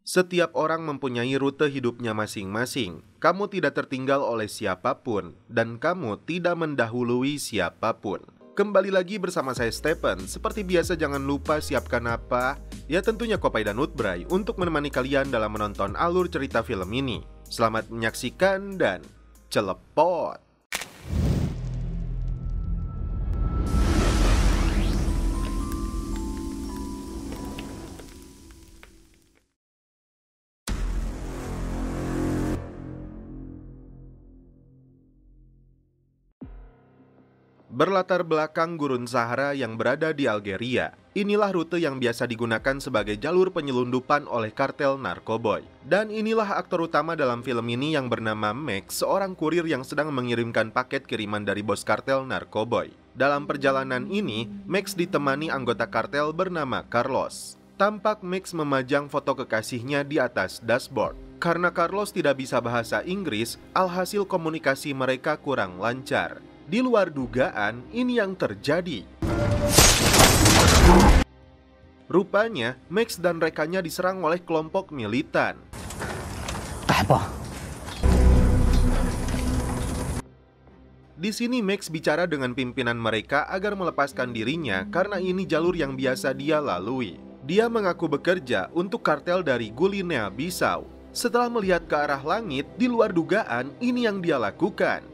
Setiap orang mempunyai rute hidupnya masing-masing. Kamu tidak tertinggal oleh siapapun, dan kamu tidak mendahului siapapun. Kembali lagi bersama saya Stephen. Seperti biasa jangan lupa siapkan apa? Ya tentunya Kopai dan Utbray untuk menemani kalian dalam menonton alur cerita film ini. Selamat menyaksikan dan celepot! Berlatar belakang Gurun Sahara yang berada di Algeria, inilah rute yang biasa digunakan sebagai jalur penyelundupan oleh kartel narkoboy. Dan inilah aktor utama dalam film ini yang bernama Max, seorang kurir yang sedang mengirimkan paket kiriman dari bos kartel narkoboy. Dalam perjalanan ini, Max ditemani anggota kartel bernama Carlos. Tampak Max memajang foto kekasihnya di atas dashboard. Karena Carlos tidak bisa bahasa Inggris, alhasil komunikasi mereka kurang lancar. Di luar dugaan, ini yang terjadi. Rupanya, Max dan rekannya diserang oleh kelompok militan. Apa? Di sini Max bicara dengan pimpinan mereka agar melepaskan dirinya karena ini jalur yang biasa dia lalui. Dia mengaku bekerja untuk kartel dari Guinea-Bissau. Setelah melihat ke arah langit, di luar dugaan, ini yang dia lakukan.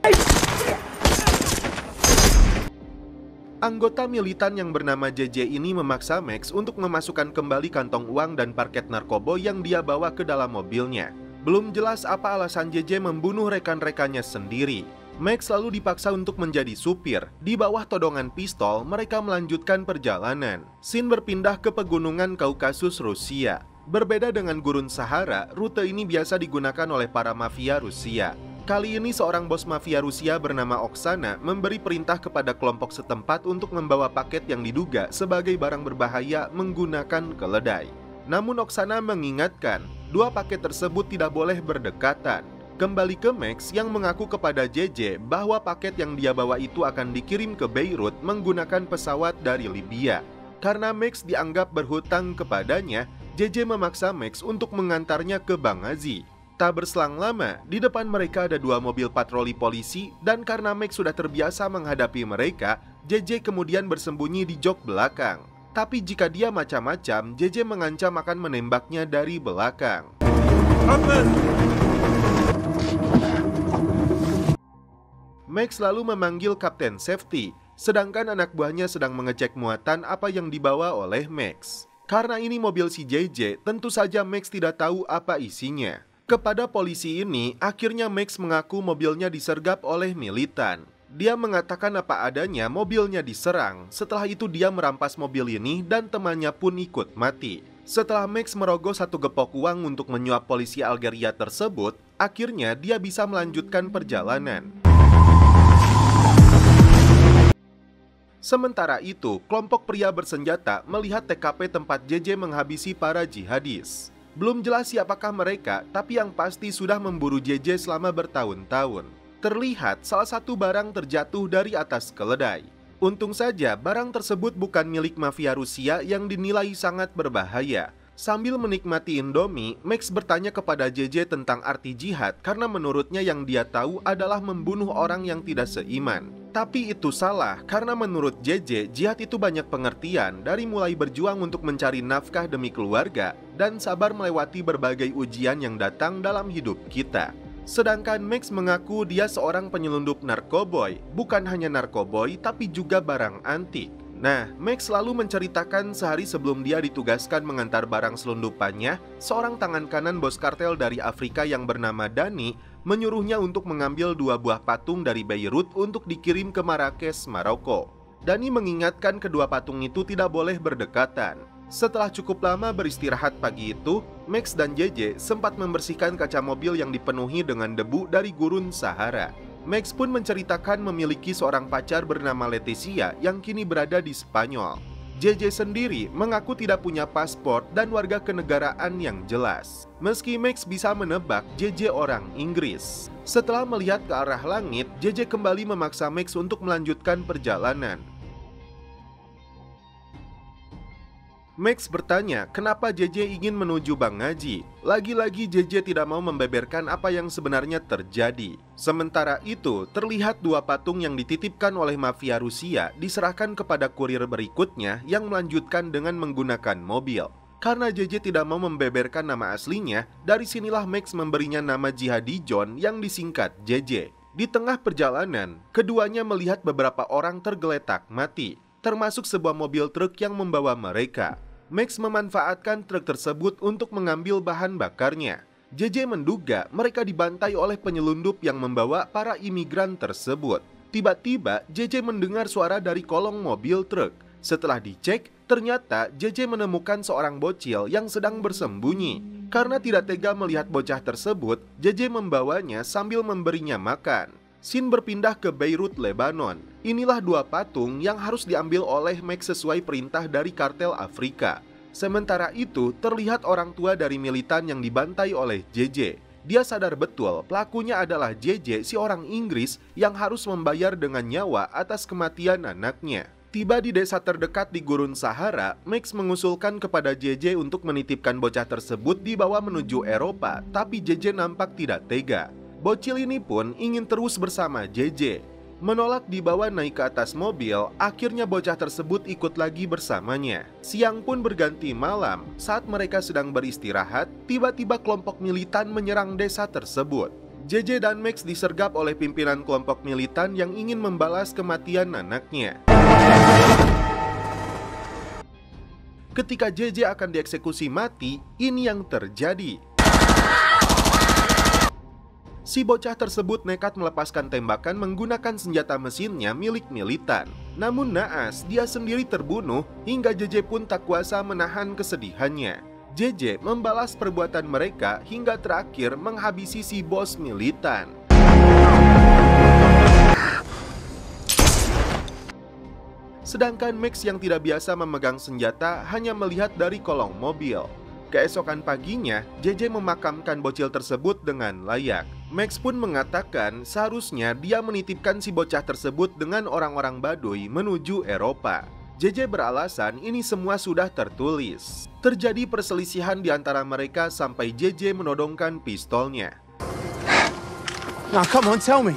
Anggota militan yang bernama JJ ini memaksa Max untuk memasukkan kembali kantong uang dan paket narkoba yang dia bawa ke dalam mobilnya. Belum jelas apa alasan JJ membunuh rekan-rekannya sendiri. Max lalu dipaksa untuk menjadi supir. Di bawah todongan pistol, mereka melanjutkan perjalanan. Scene berpindah ke pegunungan Kaukasus, Rusia. Berbeda dengan Gurun Sahara, rute ini biasa digunakan oleh para mafia Rusia. Kali ini seorang bos mafia Rusia bernama Oksana memberi perintah kepada kelompok setempat untuk membawa paket yang diduga sebagai barang berbahaya menggunakan keledai. Namun Oksana mengingatkan, dua paket tersebut tidak boleh berdekatan. Kembali ke Max yang mengaku kepada JJ bahwa paket yang dia bawa itu akan dikirim ke Beirut menggunakan pesawat dari Libya. Karena Max dianggap berhutang kepadanya, JJ memaksa Max untuk mengantarnya ke Benghazi. Tak berselang lama, di depan mereka ada dua mobil patroli polisi dan karena Max sudah terbiasa menghadapi mereka, JJ kemudian bersembunyi di jok belakang. Tapi jika dia macam-macam, JJ mengancam akan menembaknya dari belakang. Max lalu memanggil Kapten Safety, sedangkan anak buahnya sedang mengecek muatan apa yang dibawa oleh Max. Karena ini mobil si JJ, tentu saja Max tidak tahu apa isinya. Kepada polisi ini, akhirnya Max mengaku mobilnya disergap oleh militan. Dia mengatakan apa adanya mobilnya diserang. Setelah itu dia merampas mobil ini dan temannya pun ikut mati. Setelah Max merogoh satu gepok uang untuk menyuap polisi Algeria tersebut, akhirnya dia bisa melanjutkan perjalanan. Sementara itu, kelompok pria bersenjata melihat TKP tempat JJ menghabisi para jihadis. Belum jelas siapakah mereka, tapi yang pasti sudah memburu JJ selama bertahun-tahun. Terlihat salah satu barang terjatuh dari atas keledai. Untung saja barang tersebut bukan milik mafia Rusia yang dinilai sangat berbahaya. Sambil menikmati Indomie, Max bertanya kepada JJ tentang arti jihad karena menurutnya yang dia tahu adalah membunuh orang yang tidak seiman. Tapi itu salah, karena menurut JJ, jihad itu banyak pengertian, dari mulai berjuang untuk mencari nafkah demi keluarga, dan sabar melewati berbagai ujian yang datang dalam hidup kita. Sedangkan Max mengaku dia seorang penyelundup narkoboy, bukan hanya narkoboy, tapi juga barang antik. Nah, Max selalu menceritakan sehari sebelum dia ditugaskan mengantar barang selundupannya, seorang tangan kanan bos kartel dari Afrika yang bernama Dani menyuruhnya untuk mengambil dua buah patung dari Beirut untuk dikirim ke Marrakesh, Maroko. Dani mengingatkan kedua patung itu tidak boleh berdekatan. Setelah cukup lama beristirahat pagi itu, Max dan JJ sempat membersihkan kaca mobil yang dipenuhi dengan debu dari Gurun Sahara. Max pun menceritakan memiliki seorang pacar bernama Leticia yang kini berada di Spanyol. JJ sendiri mengaku tidak punya paspor dan warga kenegaraan yang jelas. Meski Max bisa menebak JJ orang Inggris. Setelah melihat ke arah langit, JJ kembali memaksa Max untuk melanjutkan perjalanan. Max bertanya kenapa JJ ingin menuju Bang Haji. Lagi-lagi JJ tidak mau membeberkan apa yang sebenarnya terjadi. Sementara itu, terlihat dua patung yang dititipkan oleh mafia Rusia diserahkan kepada kurir berikutnya yang melanjutkan dengan menggunakan mobil. Karena JJ tidak mau membeberkan nama aslinya, dari sinilah Max memberinya nama Jihadi John yang disingkat JJ. Di tengah perjalanan, keduanya melihat beberapa orang tergeletak mati, termasuk sebuah mobil truk yang membawa mereka. Max memanfaatkan truk tersebut untuk mengambil bahan bakarnya. JJ menduga mereka dibantai oleh penyelundup yang membawa para imigran tersebut. Tiba-tiba JJ mendengar suara dari kolong mobil truk. Setelah dicek, ternyata JJ menemukan seorang bocil yang sedang bersembunyi. Karena tidak tega melihat bocah tersebut, JJ membawanya sambil memberinya makan. Scene berpindah ke Beirut, Lebanon. Inilah dua patung yang harus diambil oleh Max sesuai perintah dari kartel Afrika. Sementara itu, terlihat orang tua dari militan yang dibantai oleh JJ. Dia sadar betul pelakunya adalah JJ, si orang Inggris yang harus membayar dengan nyawa atas kematian anaknya. Tiba di desa terdekat di Gurun Sahara, Max mengusulkan kepada JJ untuk menitipkan bocah tersebut dibawa menuju Eropa, tapi JJ nampak tidak tega. Bocil ini pun ingin terus bersama JJ. Menolak dibawa naik ke atas mobil, akhirnya bocah tersebut ikut lagi bersamanya. Siang pun berganti malam, saat mereka sedang beristirahat, tiba-tiba kelompok militan menyerang desa tersebut. JJ dan Max disergap oleh pimpinan kelompok militan yang ingin membalas kematian anaknya. Ketika JJ akan dieksekusi mati, ini yang terjadi. Si bocah tersebut nekat melepaskan tembakan menggunakan senjata mesinnya milik militan. Namun naas, dia sendiri terbunuh hingga JJ pun tak kuasa menahan kesedihannya. JJ membalas perbuatan mereka hingga terakhir menghabisi si bos militan. Sedangkan Max yang tidak biasa memegang senjata hanya melihat dari kolong mobil. Keesokan paginya, JJ memakamkan bocil tersebut dengan layak. Max pun mengatakan seharusnya dia menitipkan si bocah tersebut dengan orang-orang Baduy menuju Eropa. JJ beralasan ini semua sudah tertulis. Terjadi perselisihan di antara mereka sampai JJ menodongkan pistolnya. Now come on, tell me.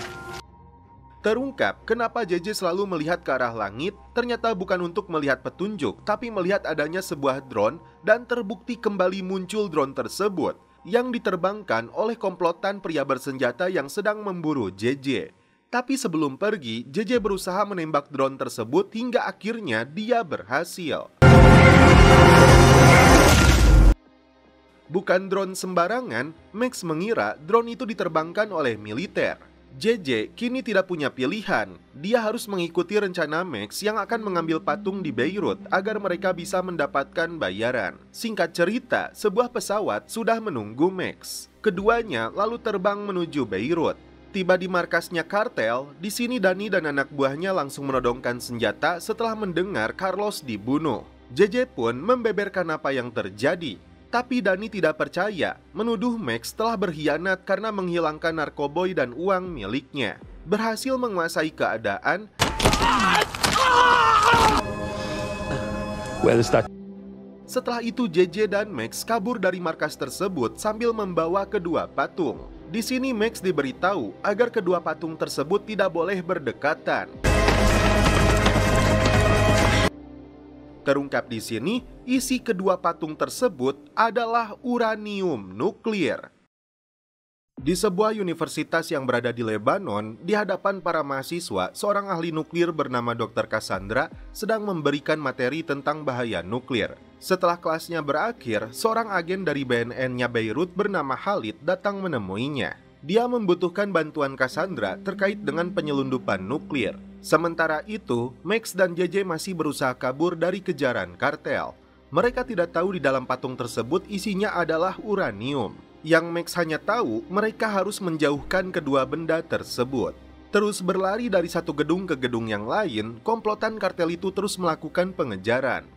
Terungkap kenapa JJ selalu melihat ke arah langit, ternyata bukan untuk melihat petunjuk, tapi melihat adanya sebuah drone dan terbukti kembali muncul drone tersebut yang diterbangkan oleh komplotan pria bersenjata yang sedang memburu JJ. Tapi sebelum pergi, JJ berusaha menembak drone tersebut hingga akhirnya dia berhasil. Bukan drone sembarangan, Max mengira drone itu diterbangkan oleh militer. JJ kini tidak punya pilihan. Dia harus mengikuti rencana Max yang akan mengambil patung di Beirut agar mereka bisa mendapatkan bayaran. Singkat cerita, sebuah pesawat sudah menunggu Max. Keduanya lalu terbang menuju Beirut. Tiba di markasnya kartel, di sini Dani dan anak buahnya langsung menodongkan senjata setelah mendengar Carlos dibunuh. JJ pun membeberkan apa yang terjadi. Tapi Dani tidak percaya, menuduh Max telah berkhianat karena menghilangkan narkoboy dan uang miliknya. Berhasil menguasai keadaan, setelah itu JJ dan Max kabur dari markas tersebut sambil membawa kedua patung. Di sini Max diberitahu agar kedua patung tersebut tidak boleh berdekatan. Terungkap di sini, isi kedua patung tersebut adalah uranium nuklir. Di sebuah universitas yang berada di Lebanon, di hadapan para mahasiswa, seorang ahli nuklir bernama Dr. Cassandra sedang memberikan materi tentang bahaya nuklir. Setelah kelasnya berakhir, seorang agen dari BNN-nya Beirut bernama Khalid datang menemuinya. Dia membutuhkan bantuan Cassandra terkait dengan penyelundupan nuklir. Sementara itu, Max dan JJ masih berusaha kabur dari kejaran kartel. Mereka tidak tahu di dalam patung tersebut isinya adalah uranium. Yang Max hanya tahu mereka harus menjauhkan kedua benda tersebut. Terus berlari dari satu gedung ke gedung yang lain, komplotan kartel itu terus melakukan pengejaran.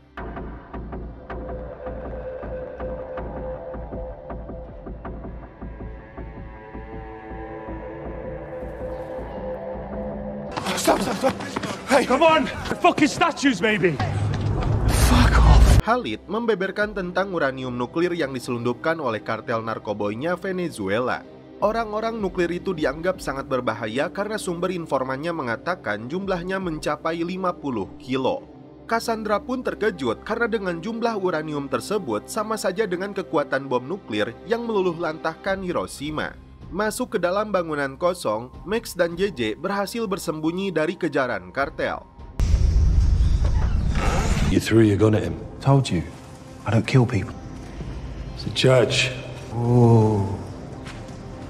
Stop. Hey, come on! The fucking statues, maybe! Fuck off. Khalid membeberkan tentang uranium nuklir yang diselundupkan oleh kartel narkoboynya Venezuela. Orang-orang nuklir itu dianggap sangat berbahaya karena sumber informannya mengatakan jumlahnya mencapai 50 kilo. Cassandra pun terkejut karena dengan jumlah uranium tersebut sama saja dengan kekuatan bom nuklir yang meluluh lantahkan Hiroshima. Masuk ke dalam bangunan kosong, Max dan JJ berhasil bersembunyi dari kejaran kartel. You threw your gun at him. Told you, I don't kill people. It's a judge. Oh.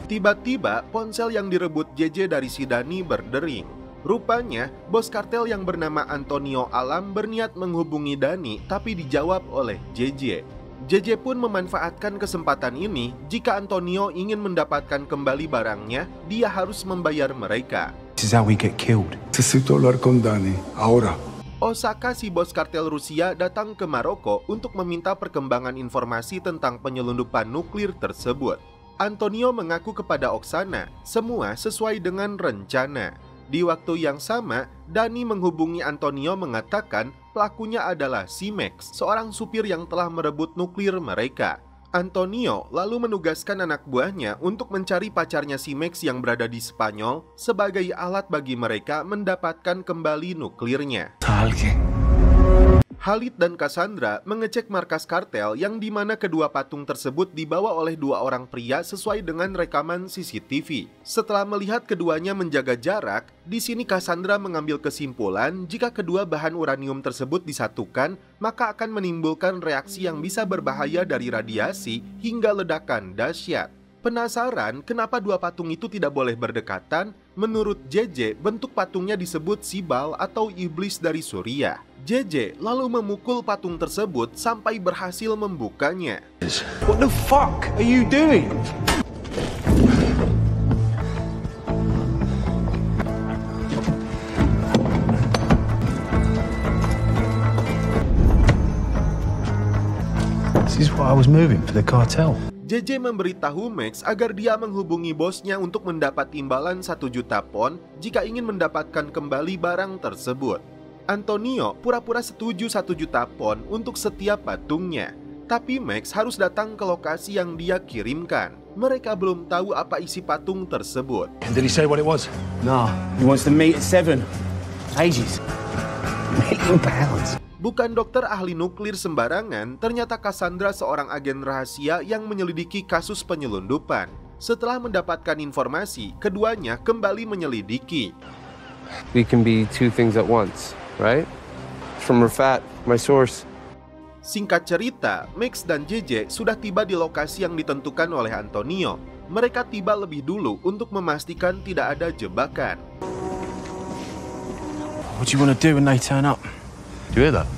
Tiba-tiba, ponsel yang direbut JJ dari si Dani berdering. Rupanya, bos kartel yang bernama Antonio Alam berniat menghubungi Dani, tapi dijawab oleh JJ. JJ pun memanfaatkan kesempatan ini. Jika Antonio ingin mendapatkan kembali barangnya, dia harus membayar mereka. This is how we get killed. Necesito hablar con Dani. Ahora. Osaka, si bos kartel Rusia, datang ke Maroko untuk meminta perkembangan informasi tentang penyelundupan nuklir tersebut. Antonio mengaku kepada Oksana, semua sesuai dengan rencana. Di waktu yang sama, Dani menghubungi Antonio mengatakan pelakunya adalah si Max, seorang supir yang telah merebut nuklir mereka. Antonio lalu menugaskan anak buahnya untuk mencari pacarnya si Max yang berada di Spanyol sebagai alat bagi mereka mendapatkan kembali nuklirnya. Khalid dan Cassandra mengecek markas kartel yang dimana kedua patung tersebut dibawa oleh dua orang pria sesuai dengan rekaman CCTV. Setelah melihat keduanya menjaga jarak, di sini Cassandra mengambil kesimpulan jika kedua bahan uranium tersebut disatukan, maka akan menimbulkan reaksi yang bisa berbahaya dari radiasi hingga ledakan dahsyat. Penasaran kenapa dua patung itu tidak boleh berdekatan? Menurut JJ, bentuk patungnya disebut Sibal atau iblis dari Suriah. JJ lalu memukul patung tersebut sampai berhasil membukanya. What the fuck are you doing? This is what I was moving for the cartel. JJ memberitahu Max agar dia menghubungi bosnya untuk mendapat imbalan 1 juta pon jika ingin mendapatkan kembali barang tersebut. Antonio pura-pura setuju 1 juta pon untuk setiap patungnya. Tapi Max harus datang ke lokasi yang dia kirimkan. Mereka belum tahu apa isi patung tersebut. Did he say what it was? Nah, he wants to meet at 7. Ages. £1 million. Bukan dokter ahli nuklir sembarangan, ternyata Cassandra seorang agen rahasia yang menyelidiki kasus penyelundupan. Setelah mendapatkan informasi, keduanya kembali menyelidiki. We can be two things at once, right? From Rafat, my source. Singkat cerita, Max dan JJ sudah tiba di lokasi yang ditentukan oleh Antonio. Mereka tiba lebih dulu untuk memastikan tidak ada jebakan. What do you want to do when they turn up? Do you hear that?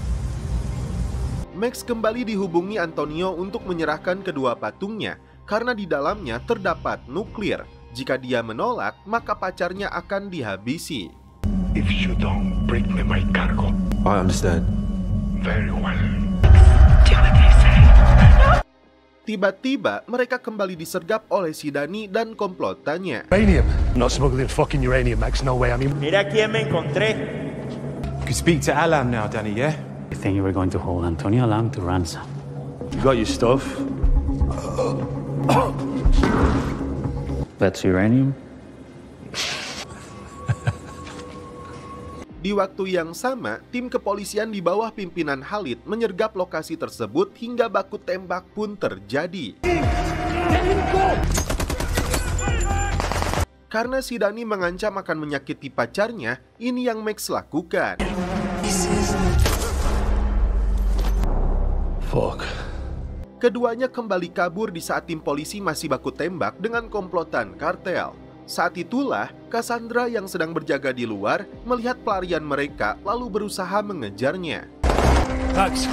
Max kembali dihubungi Antonio untuk menyerahkan kedua patungnya karena di dalamnya terdapat nuklir. Jika dia menolak, maka pacarnya akan dihabisi. If you don't bring me my cargo. I understand. Very well. Tiba-tiba mereka kembali disergap oleh si Dani dan komplotannya. Uranium. I'm not smuggling fucking uranium, Max. No way. I mean, Mira quién me encontré. You can speak to Alam now, Danny, yeah? You think you were going to hold Antonio Alam to ransom? you got your stuff. That's uranium? Di waktu yang sama, tim kepolisian di bawah pimpinan Khalid menyergap lokasi tersebut hingga baku tembak pun terjadi. Karena si Dani mengancam akan menyakiti pacarnya, ini yang Max lakukan. Fuck. Keduanya kembali kabur di saat tim polisi masih baku tembak dengan komplotan kartel. Saat itulah, Cassandra yang sedang berjaga di luar melihat pelarian mereka lalu berusaha mengejarnya. Max,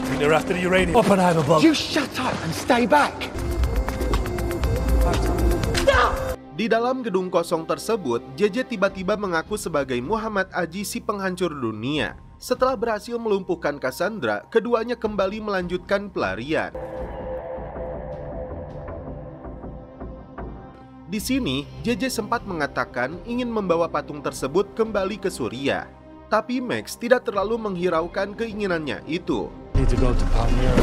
think they're after the uranium. Oppenheimer, Bob. You shut up and stay back! Di dalam gedung kosong tersebut, JJ tiba-tiba mengaku sebagai Muhammad Aji, si penghancur dunia. Setelah berhasil melumpuhkan Cassandra, keduanya kembali melanjutkan pelarian. Di sini, JJ sempat mengatakan ingin membawa patung tersebut kembali ke Suriah. Tapi Max tidak terlalu menghiraukan keinginannya itu. Need to go to Palmyra.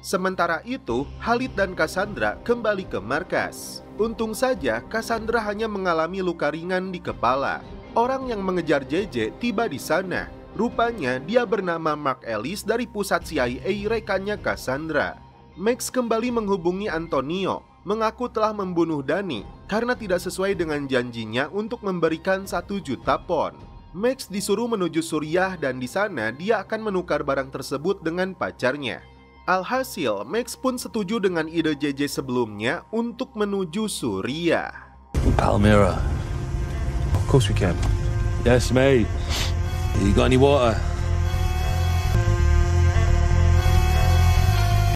Sementara itu, Khalid dan Cassandra kembali ke markas. Untung saja Cassandra hanya mengalami luka ringan di kepala. Orang yang mengejar JJ tiba di sana. Rupanya dia bernama Mark Ellis dari pusat CIA rekannya Cassandra. Max kembali menghubungi Antonio, mengaku telah membunuh Danny karena tidak sesuai dengan janjinya untuk memberikan 1 juta pon. Max disuruh menuju Suriah dan di sana dia akan menukar barang tersebut dengan pacarnya. Alhasil, Max pun setuju dengan ide JJ sebelumnya untuk menuju Suriah. Palmyra. Of course we can. Yes, mate. You got any water?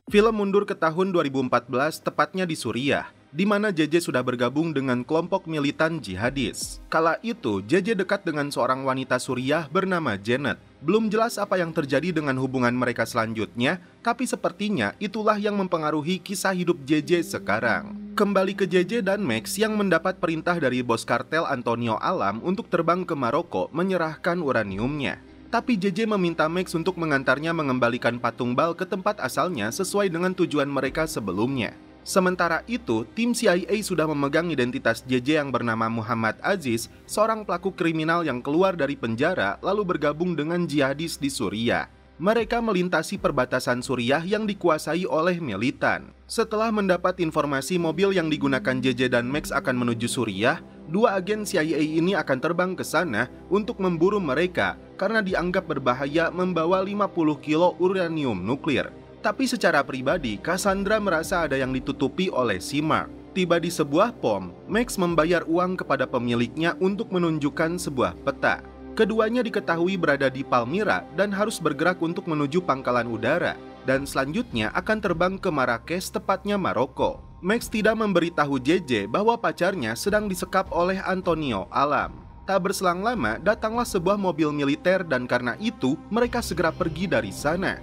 Film mundur ke tahun 2014, tepatnya di Suriah, di mana JJ sudah bergabung dengan kelompok militan jihadis. Kala itu, JJ dekat dengan seorang wanita Suriah bernama Janet. Belum jelas apa yang terjadi dengan hubungan mereka selanjutnya, tapi sepertinya itulah yang mempengaruhi kisah hidup JJ sekarang. Kembali ke JJ dan Max yang mendapat perintah dari bos kartel Antonio Alam untuk terbang ke Maroko menyerahkan uraniumnya. Tapi JJ meminta Max untuk mengantarnya mengembalikan patung Baal ke tempat asalnya sesuai dengan tujuan mereka sebelumnya. Sementara itu, tim CIA sudah memegang identitas JJ yang bernama Muhammad Aziz, seorang pelaku kriminal yang keluar dari penjara lalu bergabung dengan jihadis di Suriah. Mereka melintasi perbatasan Suriah yang dikuasai oleh militan. Setelah mendapat informasi mobil yang digunakan JJ dan Max akan menuju Suriah, 2 agen CIA ini akan terbang ke sana untuk memburu mereka karena dianggap berbahaya membawa 50 kilo uranium nuklir. Tapi secara pribadi, Cassandra merasa ada yang ditutupi oleh si Mark. Tiba di sebuah pom, Max membayar uang kepada pemiliknya untuk menunjukkan sebuah peta. Keduanya diketahui berada di Palmyra dan harus bergerak untuk menuju pangkalan udara. Dan selanjutnya akan terbang ke Marrakesh, tepatnya Maroko. Max tidak memberitahu JJ bahwa pacarnya sedang disekap oleh Antonio Alam. Tak berselang lama, datanglah sebuah mobil militer dan karena itu mereka segera pergi dari sana.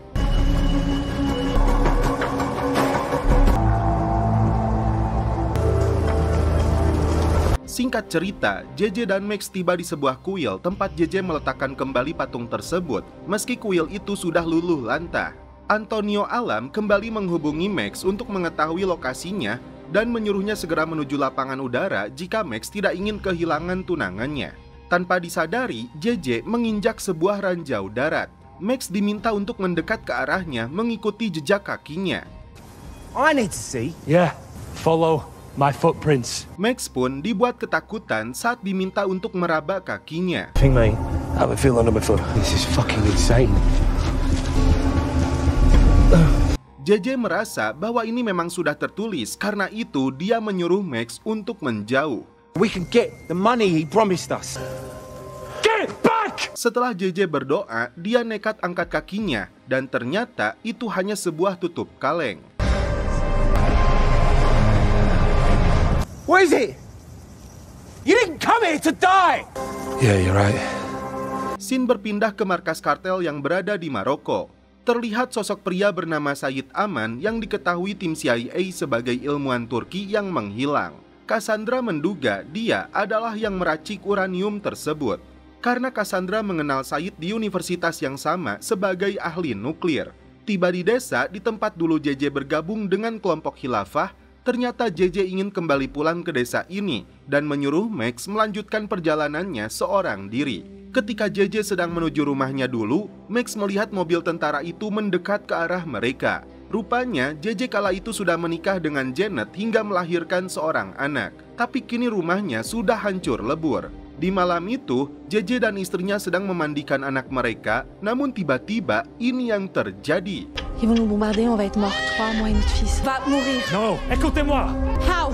Singkat cerita, JJ dan Max tiba di sebuah kuil tempat JJ meletakkan kembali patung tersebut, meski kuil itu sudah luluh lantah. Antonio Alam kembali menghubungi Max untuk mengetahui lokasinya dan menyuruhnya segera menuju lapangan udara jika Max tidak ingin kehilangan tunangannya. Tanpa disadari, JJ menginjak sebuah ranjau darat. Max diminta untuk mendekat ke arahnya mengikuti jejak kakinya. I need to see. Yeah, follow my footprints. Max pun dibuat ketakutan saat diminta untuk meraba kakinya. Thing, mate. How I feel under my foot. This is fucking insane. JJ merasa bahwa ini memang sudah tertulis, karena itu dia menyuruh Max untuk menjauh. We can get the money he promised us. Get back! Setelah JJ berdoa, dia nekat angkat kakinya dan ternyata itu hanya sebuah tutup kaleng. What is it? You didn't come here to die! Yeah, you're right. Scene berpindah ke markas kartel yang berada di Maroko. Terlihat sosok pria bernama Said Aman yang diketahui tim CIA sebagai ilmuwan Turki yang menghilang. Cassandra menduga dia adalah yang meracik uranium tersebut. Karena Cassandra mengenal Said di universitas yang sama sebagai ahli nuklir. Tiba di desa di tempat dulu JJ bergabung dengan kelompok khilafah, ternyata JJ ingin kembali pulang ke desa ini dan menyuruh Max melanjutkan perjalanannya seorang diri. Ketika JJ sedang menuju rumahnya dulu, Max melihat mobil tentara itu mendekat ke arah mereka. Rupanya JJ kala itu sudah menikah dengan Janet hingga melahirkan seorang anak. Tapi kini rumahnya sudah hancur lebur. Di malam itu, JJ dan istrinya sedang memandikan anak mereka, namun tiba-tiba ini yang terjadi. Ils vont nous bombarder, on va être morts. 3, moi et notre fils. Va mourir. Non, écoutez-moi. How?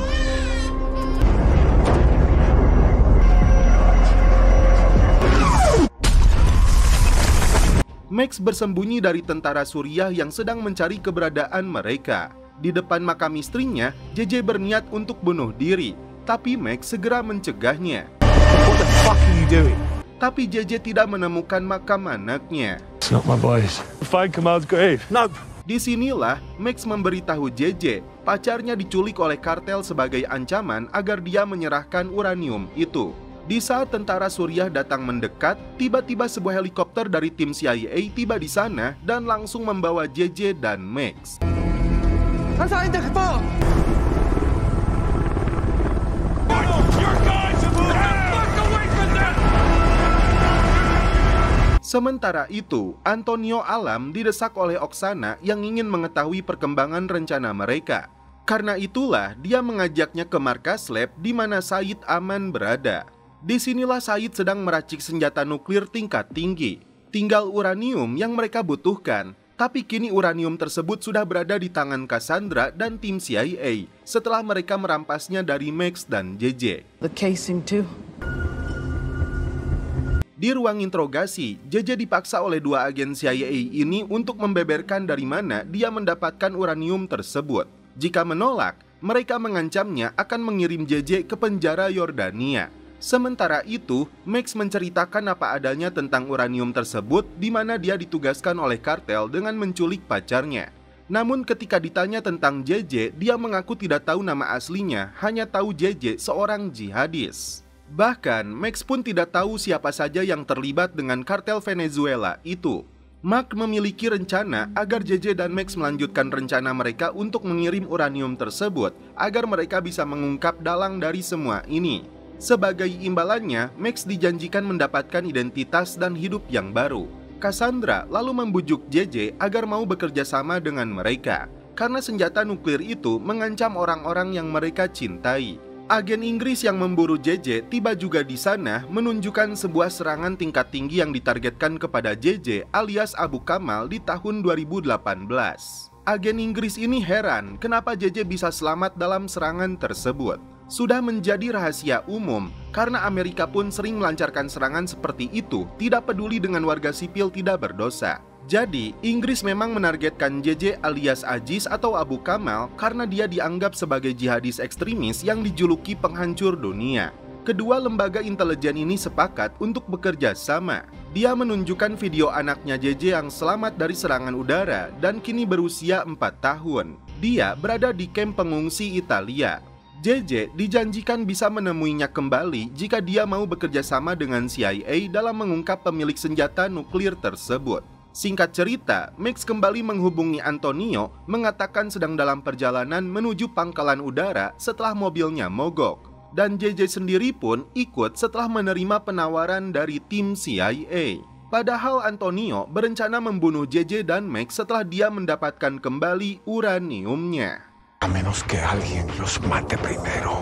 Max bersembunyi dari tentara Suriah yang sedang mencari keberadaan mereka. Di depan makam istrinya, JJ berniat untuk bunuh diri, tapi Max segera mencegahnya. What the fuck are you doing? Tapi JJ tidak menemukan makam anaknya. It's not my boys. Find Kamal's grave. No. Disinilah Max memberitahu JJ, pacarnya diculik oleh kartel sebagai ancaman agar dia menyerahkan uranium itu. Di saat tentara Suriah datang mendekat, tiba-tiba sebuah helikopter dari tim CIA tiba di sana dan langsung membawa JJ dan Max. Sementara itu, Antonio Alam didesak oleh Oksana yang ingin mengetahui perkembangan rencana mereka. Karena itulah dia mengajaknya ke markas lab di mana Said Aman berada. Disinilah Said sedang meracik senjata nuklir tingkat tinggi. Tinggal uranium yang mereka butuhkan. Tapi kini uranium tersebut sudah berada di tangan Cassandra dan tim CIA setelah mereka merampasnya dari Max dan JJ. The casing too. Di ruang interogasi, JJ dipaksa oleh dua agen CIA ini untuk membeberkan dari mana dia mendapatkan uranium tersebut. Jika menolak, mereka mengancamnya akan mengirim JJ ke penjara Yordania. Sementara itu, Max menceritakan apa adanya tentang uranium tersebut di mana dia ditugaskan oleh kartel dengan menculik pacarnya. Namun ketika ditanya tentang JJ, dia mengaku tidak tahu nama aslinya, hanya tahu JJ seorang jihadis. Bahkan, Max pun tidak tahu siapa saja yang terlibat dengan kartel Venezuela itu. Mark memiliki rencana agar JJ dan Max melanjutkan rencana mereka untuk mengirim uranium tersebut agar mereka bisa mengungkap dalang dari semua ini. Sebagai imbalannya, Max dijanjikan mendapatkan identitas dan hidup yang baru. Cassandra lalu membujuk JJ agar mau bekerja sama dengan mereka, karena senjata nuklir itu mengancam orang-orang yang mereka cintai. Agen Inggris yang memburu JJ tiba juga di sana menunjukkan sebuah serangan tingkat tinggi yang ditargetkan kepada JJ alias Abu Kamal di tahun 2018. Agen Inggris ini heran kenapa JJ bisa selamat dalam serangan tersebut. Sudah menjadi rahasia umum karena Amerika pun sering melancarkan serangan seperti itu, tidak peduli dengan warga sipil tidak berdosa. Jadi, Inggris memang menargetkan JJ alias Aziz atau Abu Kamal karena dia dianggap sebagai jihadis ekstremis yang dijuluki penghancur dunia. Kedua lembaga intelijen ini sepakat untuk bekerja sama. Dia menunjukkan video anaknya JJ yang selamat dari serangan udara dan kini berusia 4 tahun. Dia berada di kamp pengungsi Italia. JJ dijanjikan bisa menemuinya kembali jika dia mau bekerja sama dengan CIA dalam mengungkap pemilik senjata nuklir tersebut. Singkat cerita, Max kembali menghubungi Antonio, mengatakan sedang dalam perjalanan menuju pangkalan udara setelah mobilnya mogok. Dan JJ sendiri pun ikut setelah menerima penawaran dari tim CIA. Padahal Antonio berencana membunuh JJ dan Max setelah dia mendapatkan kembali uraniumnya. A menos que alguien los mate primero.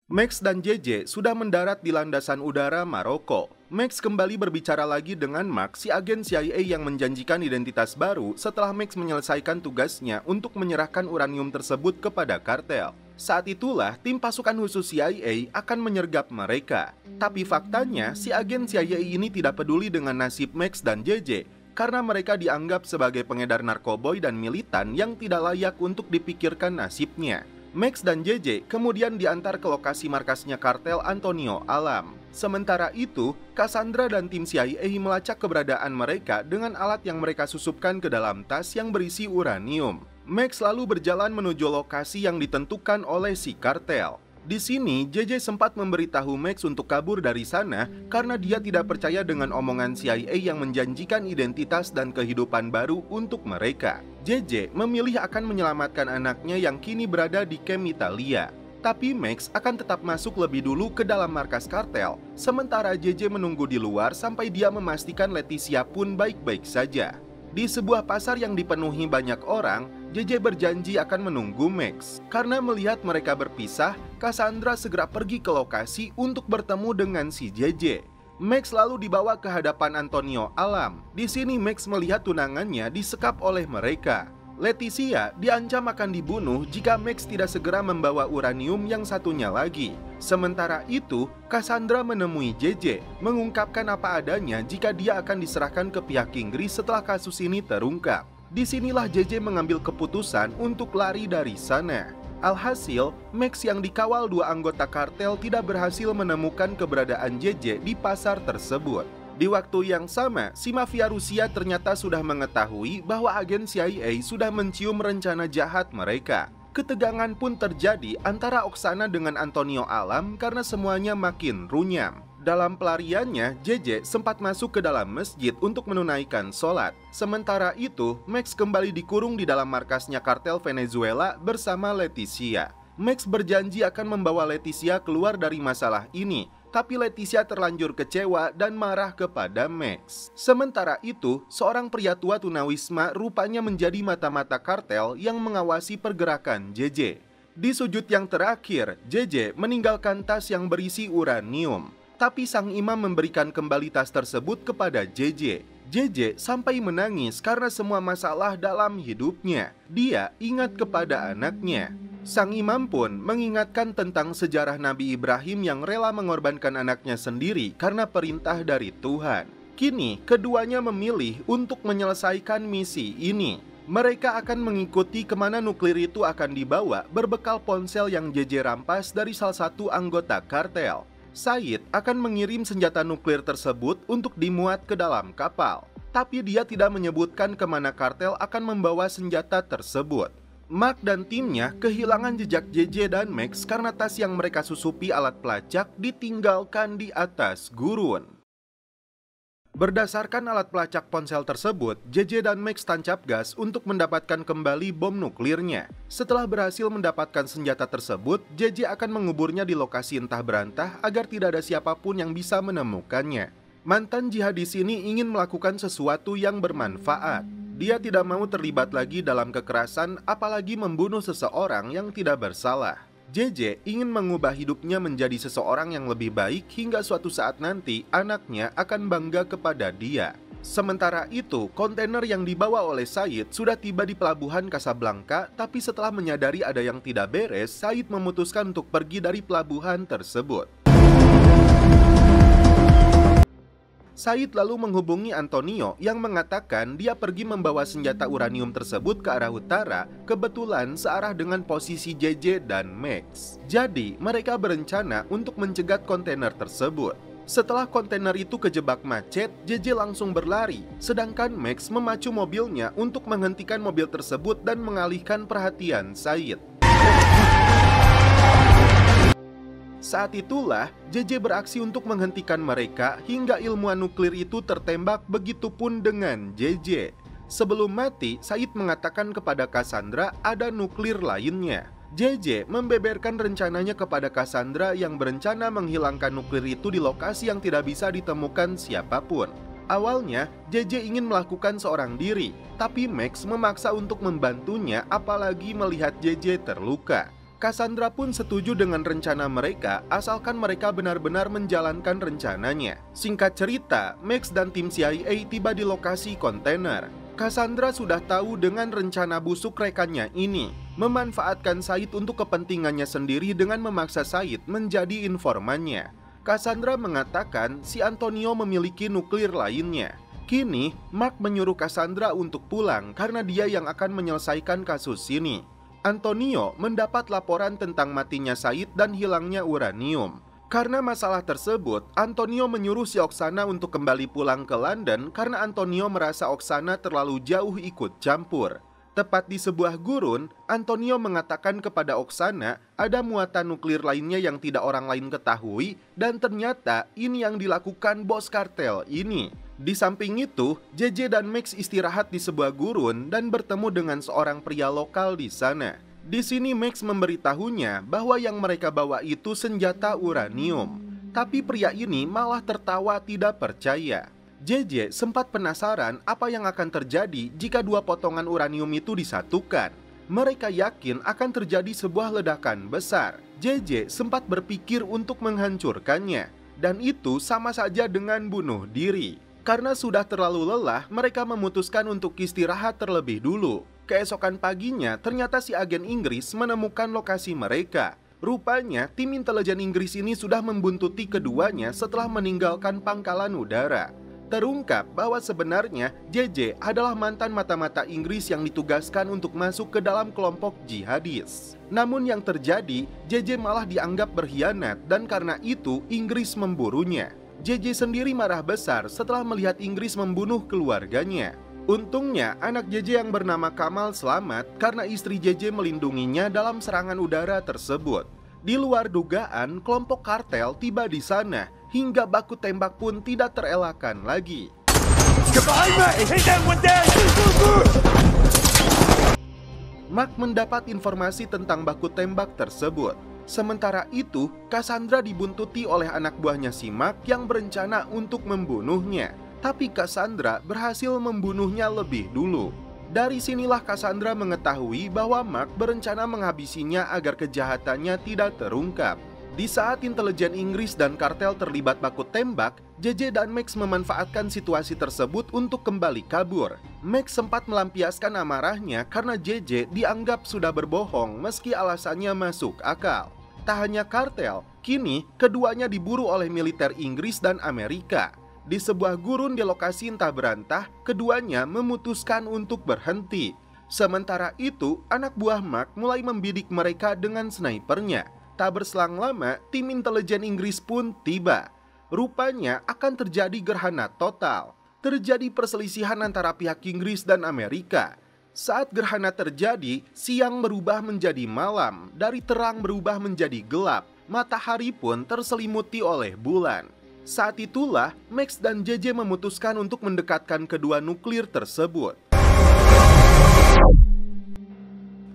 Max dan JJ sudah mendarat di landasan udara Maroko. Max kembali berbicara lagi dengan Mark, si agen CIA yang menjanjikan identitas baru setelah Max menyelesaikan tugasnya untuk menyerahkan uranium tersebut kepada kartel. Saat itulah tim pasukan khusus CIA akan menyergap mereka. Tapi faktanya si agen CIA ini tidak peduli dengan nasib Max dan JJ karena mereka dianggap sebagai pengedar narkoboy dan militan yang tidak layak untuk dipikirkan nasibnya. Max dan JJ kemudian diantar ke lokasi markasnya kartel Antonio Alam. Sementara itu, Cassandra dan tim CIA melacak keberadaan mereka dengan alat yang mereka susupkan ke dalam tas yang berisi uranium. Max lalu berjalan menuju lokasi yang ditentukan oleh si kartel. Di sini, JJ sempat memberitahu Max untuk kabur dari sana karena dia tidak percaya dengan omongan CIA yang menjanjikan identitas dan kehidupan baru untuk mereka. JJ memilih akan menyelamatkan anaknya yang kini berada di kamp Italia. Tapi Max akan tetap masuk lebih dulu ke dalam markas kartel, sementara JJ menunggu di luar sampai dia memastikan Leticia pun baik-baik saja. Di sebuah pasar yang dipenuhi banyak orang, JJ berjanji akan menunggu Max. Karena melihat mereka berpisah, Cassandra segera pergi ke lokasi untuk bertemu dengan si JJ. Max lalu dibawa ke hadapan Antonio Alam. Di sini Max melihat tunangannya disekap oleh mereka. Leticia diancam akan dibunuh jika Max tidak segera membawa uranium yang satunya lagi. Sementara itu, Cassandra menemui JJ, mengungkapkan apa adanya jika dia akan diserahkan ke pihak Inggris setelah kasus ini terungkap. Disinilah JJ mengambil keputusan untuk lari dari sana. Alhasil, Max yang dikawal dua anggota kartel tidak berhasil menemukan keberadaan JJ di pasar tersebut. Di waktu yang sama, si mafia Rusia ternyata sudah mengetahui bahwa agen CIA sudah mencium rencana jahat mereka. Ketegangan pun terjadi antara Oksana dengan Antonio Alam karena semuanya makin runyam. Dalam pelariannya, JJ sempat masuk ke dalam masjid untuk menunaikan sholat. Sementara itu, Max kembali dikurung di dalam markasnya kartel Venezuela bersama Leticia. Max berjanji akan membawa Leticia keluar dari masalah ini, tapi Leticia terlanjur kecewa dan marah kepada Max. Sementara itu, seorang pria tua tunawisma rupanya menjadi mata-mata kartel yang mengawasi pergerakan JJ. Di sujud yang terakhir, JJ meninggalkan tas yang berisi uranium. Tapi sang imam memberikan kembali tas tersebut kepada JJ. JJ sampai menangis karena semua masalah dalam hidupnya. Dia ingat kepada anaknya. Sang imam pun mengingatkan tentang sejarah Nabi Ibrahim yang rela mengorbankan anaknya sendiri karena perintah dari Tuhan. Kini, keduanya memilih untuk menyelesaikan misi ini. Mereka akan mengikuti kemana nuklir itu akan dibawa berbekal ponsel yang JJ rampas dari salah satu anggota kartel. Said akan mengirim senjata nuklir tersebut untuk dimuat ke dalam kapal. Tapi dia tidak menyebutkan kemana kartel akan membawa senjata tersebut. Mark dan timnya kehilangan jejak JJ dan Max karena tas yang mereka susupi alat pelacak ditinggalkan di atas gurun. Berdasarkan alat pelacak ponsel tersebut, JJ dan Max tancap gas untuk mendapatkan kembali bom nuklirnya. Setelah berhasil mendapatkan senjata tersebut, JJ akan menguburnya di lokasi entah berantah agar tidak ada siapapun yang bisa menemukannya. Mantan jihadis ini ingin melakukan sesuatu yang bermanfaat. Dia tidak mau terlibat lagi dalam kekerasan, apalagi membunuh seseorang yang tidak bersalah. JJ ingin mengubah hidupnya menjadi seseorang yang lebih baik hingga suatu saat nanti anaknya akan bangga kepada dia. Sementara itu, kontainer yang dibawa oleh Said sudah tiba di pelabuhan Casablanca, tapi setelah menyadari ada yang tidak beres, Said memutuskan untuk pergi dari pelabuhan tersebut. Said lalu menghubungi Antonio yang mengatakan dia pergi membawa senjata uranium tersebut ke arah utara, kebetulan searah dengan posisi JJ dan Max. Jadi, mereka berencana untuk mencegat kontainer tersebut. Setelah kontainer itu kejebak macet, JJ langsung berlari, sedangkan Max memacu mobilnya untuk menghentikan mobil tersebut dan mengalihkan perhatian Said. Saat itulah, JJ beraksi untuk menghentikan mereka hingga ilmuwan nuklir itu tertembak, begitupun dengan JJ. Sebelum mati, Said mengatakan kepada Cassandra ada nuklir lainnya. JJ membeberkan rencananya kepada Cassandra yang berencana menghilangkan nuklir itu di lokasi yang tidak bisa ditemukan siapapun. Awalnya, JJ ingin melakukan seorang diri, tapi Max memaksa untuk membantunya apalagi melihat JJ terluka. Cassandra pun setuju dengan rencana mereka asalkan mereka benar-benar menjalankan rencananya. Singkat cerita, Max dan tim CIA tiba di lokasi kontainer. Cassandra sudah tahu dengan rencana busuk rekannya ini, memanfaatkan Said untuk kepentingannya sendiri dengan memaksa Said menjadi informannya. Cassandra mengatakan si Antonio memiliki nuklir lainnya. Kini, Mark menyuruh Cassandra untuk pulang karena dia yang akan menyelesaikan kasus ini. Antonio mendapat laporan tentang matinya Said dan hilangnya uranium. Karena masalah tersebut, Antonio menyuruh si Oksana untuk kembali pulang ke London karena Antonio merasa Oksana terlalu jauh ikut campur. Tepat di sebuah gurun, Antonio mengatakan kepada Oksana ada muatan nuklir lainnya yang tidak orang lain ketahui dan ternyata ini yang dilakukan bos kartel ini. Di samping itu, JJ dan Max istirahat di sebuah gurun dan bertemu dengan seorang pria lokal di sana. Di sini Max memberitahunya bahwa yang mereka bawa itu senjata uranium. Tapi pria ini malah tertawa tidak percaya. JJ sempat penasaran apa yang akan terjadi jika dua potongan uranium itu disatukan. Mereka yakin akan terjadi sebuah ledakan besar. JJ sempat berpikir untuk menghancurkannya, dan itu sama saja dengan bunuh diri. Karena sudah terlalu lelah, mereka memutuskan untuk istirahat terlebih dulu. Keesokan paginya, ternyata si agen Inggris menemukan lokasi mereka. Rupanya, tim intelijen Inggris ini sudah membuntuti keduanya setelah meninggalkan pangkalan udara. Terungkap bahwa sebenarnya JJ adalah mantan mata-mata Inggris yang ditugaskan untuk masuk ke dalam kelompok jihadis. Namun yang terjadi, JJ malah dianggap berkhianat dan karena itu Inggris memburunya. JJ sendiri marah besar setelah melihat Inggris membunuh keluarganya. Untungnya anak JJ yang bernama Kamal selamat karena istri JJ melindunginya dalam serangan udara tersebut. Di luar dugaan, kelompok kartel tiba di sana hingga baku tembak pun tidak terelakkan lagi. Mark mendapat informasi tentang baku tembak tersebut. Sementara itu, Cassandra dibuntuti oleh anak buahnya si Mark yang berencana untuk membunuhnya. Tapi Cassandra berhasil membunuhnya lebih dulu. Dari sinilah Cassandra mengetahui bahwa Mark berencana menghabisinya agar kejahatannya tidak terungkap. Di saat intelijen Inggris dan kartel terlibat baku tembak, JJ dan Max memanfaatkan situasi tersebut untuk kembali kabur. Max sempat melampiaskan amarahnya karena JJ dianggap sudah berbohong meski alasannya masuk akal. Tak hanya kartel, kini keduanya diburu oleh militer Inggris dan Amerika. Di sebuah gurun di lokasi entah berantah, keduanya memutuskan untuk berhenti. Sementara itu, anak buah Mark mulai membidik mereka dengan snipernya. Tak berselang lama, tim intelijen Inggris pun tiba. Rupanya akan terjadi gerhana total. Terjadi perselisihan antara pihak Inggris dan Amerika. Saat gerhana terjadi, siang berubah menjadi malam, dari terang berubah menjadi gelap. Matahari pun terselimuti oleh bulan. Saat itulah, Max dan JJ memutuskan untuk mendekatkan kedua nuklir tersebut.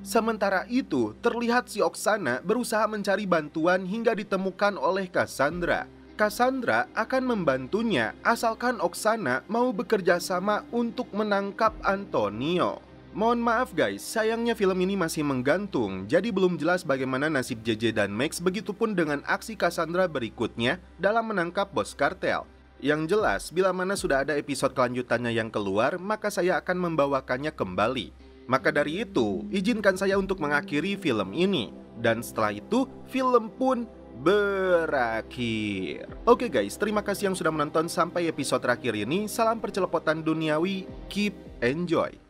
Sementara itu, terlihat si Oksana berusaha mencari bantuan hingga ditemukan oleh Cassandra. Cassandra akan membantunya asalkan Oksana mau bekerja sama untuk menangkap Antonio. Mohon maaf guys, sayangnya film ini masih menggantung, jadi belum jelas bagaimana nasib JJ dan Max, begitupun dengan aksi Cassandra berikutnya dalam menangkap bos kartel. Yang jelas, bila mana sudah ada episode kelanjutannya yang keluar, maka saya akan membawakannya kembali. Maka dari itu, izinkan saya untuk mengakhiri film ini. Dan setelah itu, film pun berakhir. Oke guys, terima kasih yang sudah menonton sampai episode terakhir ini. Salam percelepotan duniawi, keep enjoy.